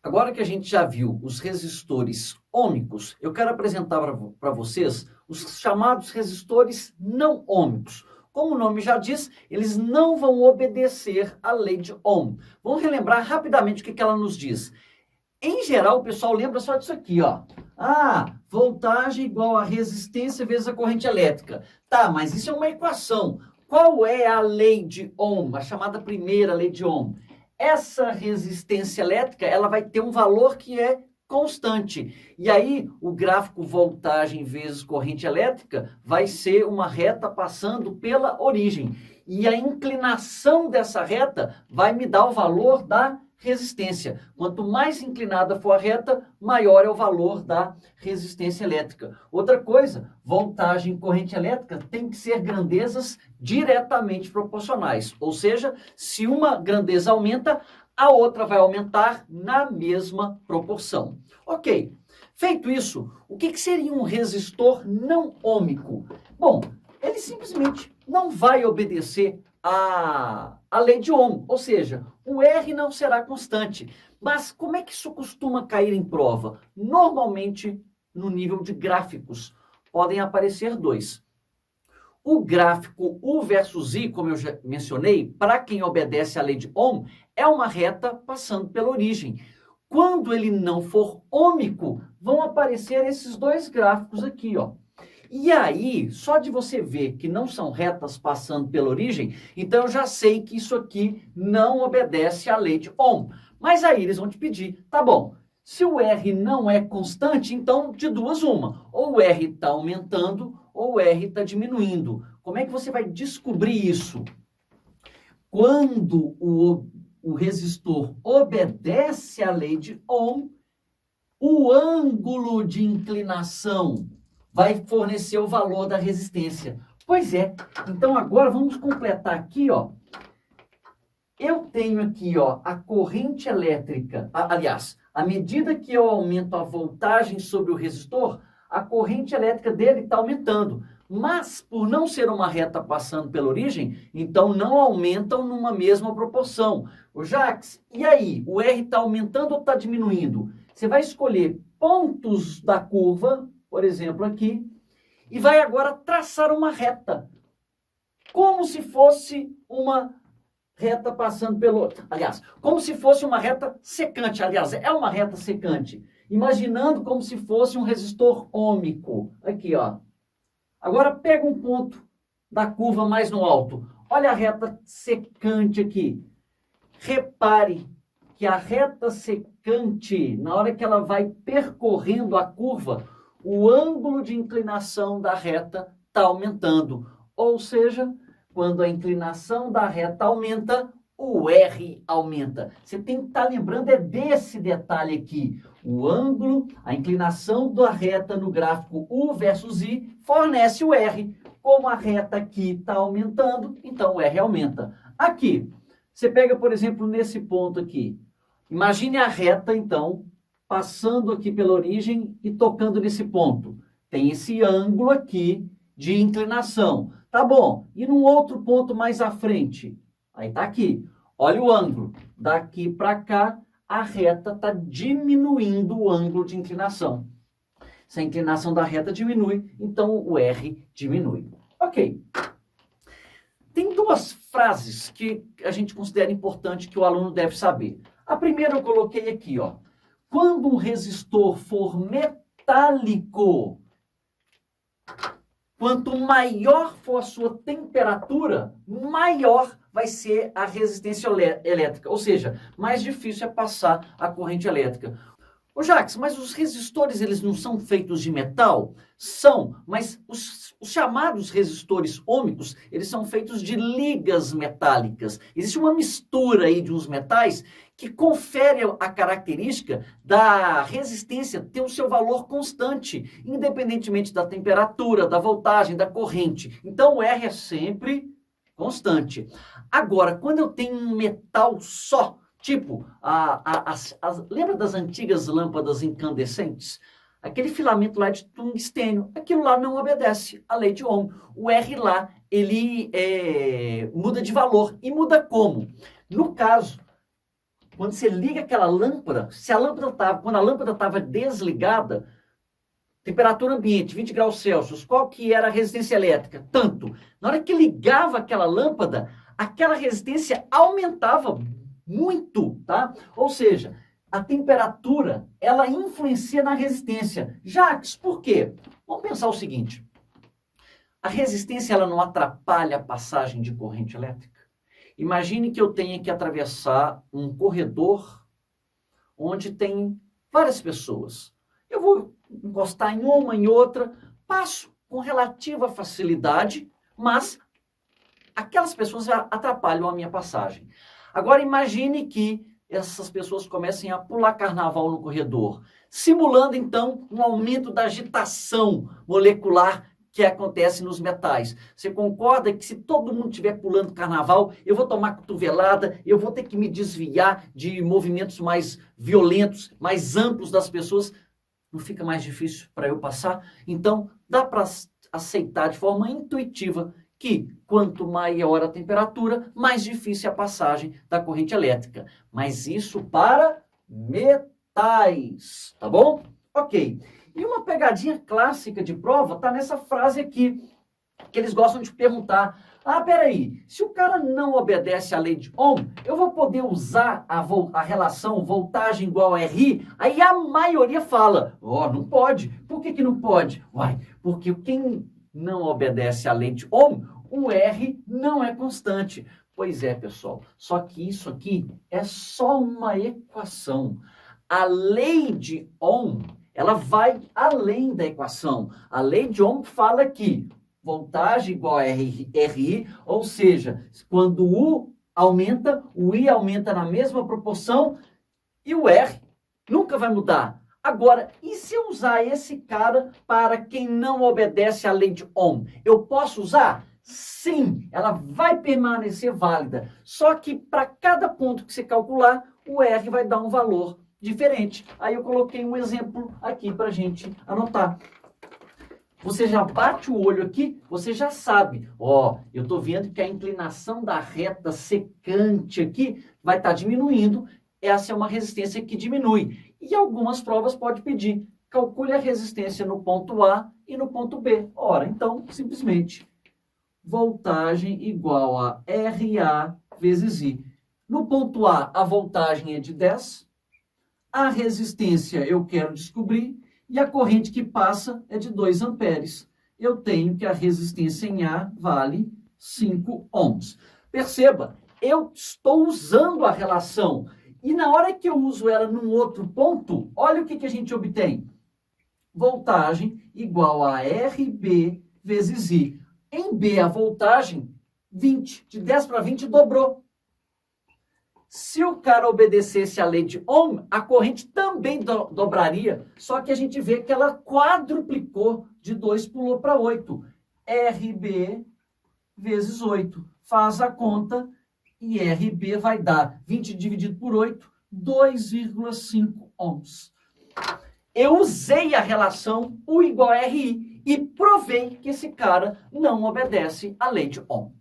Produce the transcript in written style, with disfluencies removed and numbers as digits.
Agora que a gente já viu os resistores ômicos, eu quero apresentar para vocês os chamados resistores não ômicos. Como o nome já diz, eles não vão obedecer à lei de Ohm. Vamos relembrar rapidamente o que ela nos diz. Em geral, o pessoal lembra só disso aqui, ó. Voltagem igual a resistência vezes a corrente elétrica. Tá, mas isso é uma equação. Qual é a lei de Ohm, a chamada primeira lei de Ohm? Essa resistência elétrica, ela vai ter um valor que é constante. E aí, o gráfico voltagem vezes corrente elétrica vai ser uma reta passando pela origem. E a inclinação dessa reta vai me dar o valor da resistência. Quanto mais inclinada for a reta, maior é o valor da resistência elétrica. Outra coisa, voltagem e corrente elétrica tem que ser grandezas diretamente proporcionais. Ou seja, se uma grandeza aumenta, a outra vai aumentar na mesma proporção. Ok, feito isso, o que seria um resistor não ôhmico? Bom, ele simplesmente não vai obedecer à lei de Ohm, ou seja, o R não será constante. Mas como é que isso costuma cair em prova? Normalmente, no nível de gráficos, podem aparecer dois. O gráfico U versus I, como eu já mencionei, para quem obedece à lei de Ohm, é uma reta passando pela origem. Quando ele não for ôhmico, vão aparecer esses dois gráficos aqui, ó. E aí, só de você ver que não são retas passando pela origem, então eu já sei que isso aqui não obedece à lei de Ohm. Mas aí eles vão te pedir, tá bom, se o R não é constante, então de duas uma. Ou o R está aumentando, ou o R está diminuindo. Como é que você vai descobrir isso? Quando o resistor obedece à lei de Ohm, o ângulo de inclinação vai fornecer o valor da resistência. Pois é, então agora vamos completar aqui, ó. Eu tenho aqui, ó, a corrente elétrica, aliás, à medida que eu aumento a voltagem sobre o resistor, a corrente elétrica dele está aumentando. Mas, por não ser uma reta passando pela origem, então não aumentam numa mesma proporção. O Jax, e aí? O R está aumentando ou está diminuindo? Você vai escolher pontos da curva, por exemplo, aqui, e vai agora traçar uma reta, como se fosse uma reta passando pelo... Aliás, como se fosse uma reta secante. Aliás, é uma reta secante. Imaginando como se fosse um resistor ôhmico. Aqui, ó. Agora, pega um ponto da curva mais no alto. Olha a reta secante aqui. Repare que a reta secante, na hora que ela vai percorrendo a curva, o ângulo de inclinação da reta está aumentando. Ou seja, quando a inclinação da reta aumenta, o R aumenta. Você tem que estar lembrando desse detalhe aqui. O ângulo, a inclinação da reta no gráfico U versus I fornece o R. Como a reta aqui está aumentando, então o R aumenta. Aqui, você pega, por exemplo, nesse ponto aqui. Imagine a reta, então, passando aqui pela origem e tocando nesse ponto. Tem esse ângulo aqui de inclinação. Tá bom. E num outro ponto mais à frente? Aí tá aqui. Olha o ângulo. Daqui para cá, a reta está diminuindo o ângulo de inclinação. Se a inclinação da reta diminui, então o R diminui. Ok. Tem duas frases que a gente considera importante que o aluno deve saber. A primeira eu coloquei aqui, ó. Quando um resistor for metálico, quanto maior for a sua temperatura, maior vai ser a resistência elétrica. Ou seja, mais difícil é passar a corrente elétrica. Ô Jax, mas os resistores, eles não são feitos de metal? São, mas os chamados resistores ôhmicos, eles são feitos de ligas metálicas. Existe uma mistura aí de uns metais que confere a característica da resistência ter o seu valor constante, independentemente da temperatura, da voltagem, da corrente. Então o R é sempre constante. Agora, quando eu tenho um metal só, tipo, lembra das antigas lâmpadas incandescentes? Aquele filamento lá de tungstênio, aquilo lá não obedece à lei de Ohm. O R lá, ele muda de valor. E muda como? No caso, quando você liga aquela lâmpada, quando a lâmpada estava desligada, temperatura ambiente, 20 graus Celsius, qual que era a resistência elétrica? Tanto. Na hora que ligava aquela lâmpada, aquela resistência aumentava muito, tá? Ou seja, a temperatura, ela influencia na resistência. Jacques, por quê? Vamos pensar o seguinte. A resistência, ela não atrapalha a passagem de corrente elétrica? Imagine que eu tenha que atravessar um corredor onde tem várias pessoas. Eu vou encostar em uma, em outra, passo com relativa facilidade, mas aquelas pessoas atrapalham a minha passagem. Agora imagine que essas pessoas comecem a pular carnaval no corredor, simulando então um aumento da agitação molecular que acontece nos metais. Você concorda que se todo mundo estiver pulando carnaval, eu vou tomar cotovelada, eu vou ter que me desviar de movimentos mais violentos, mais amplos das pessoas? Não fica mais difícil para eu passar? Então, dá para aceitar de forma intuitiva que quanto maior a temperatura, mais difícil é a passagem da corrente elétrica. Mas isso para metais, tá bom? Ok. E uma pegadinha clássica de prova está nessa frase aqui, que eles gostam de perguntar: ah, peraí, se o cara não obedece à lei de Ohm, eu vou poder usar a relação voltagem igual a RI? Aí a maioria fala: ó, não pode. Por que não pode? Uai, porque quem não obedece à lei de Ohm, o R não é constante. Pois é, pessoal, só que isso aqui é só uma equação. A lei de Ohm, ela vai além da equação. A lei de Ohm fala que voltagem igual a RI, ou seja, quando o U aumenta, o I aumenta na mesma proporção e o R nunca vai mudar. Agora, e se eu usar esse cara para quem não obedece à lei de Ohm? Eu posso usar? Sim, ela vai permanecer válida. Só que para cada ponto que você calcular, o R vai dar um valor diferente. Aí eu coloquei um exemplo aqui para a gente anotar. Você já bate o olho aqui, você já sabe. Ó, eu estou vendo que a inclinação da reta secante aqui vai estar diminuindo. Essa é uma resistência que diminui. E algumas provas pode pedir: calcule a resistência no ponto A e no ponto B. Ora, então, simplesmente, voltagem igual a RA vezes I. No ponto A, a voltagem é de 10. A resistência eu quero descobrir e a corrente que passa é de 2 amperes. Eu tenho que a resistência em A vale 5 ohms. Perceba, eu estou usando a relação e na hora que eu uso ela num outro ponto, olha o que a gente obtém. Voltagem igual a RB vezes I. Em B, a voltagem, 20. De 10 para 20, dobrou. Se o cara obedecesse à lei de Ohm, a corrente também dobraria, só que a gente vê que ela quadruplicou, de 2 pulou para 8. RB vezes 8. Faz a conta e RB vai dar 20 dividido por 8, 2,5 ohms. Eu usei a relação U igual a RI e provei que esse cara não obedece à lei de Ohm.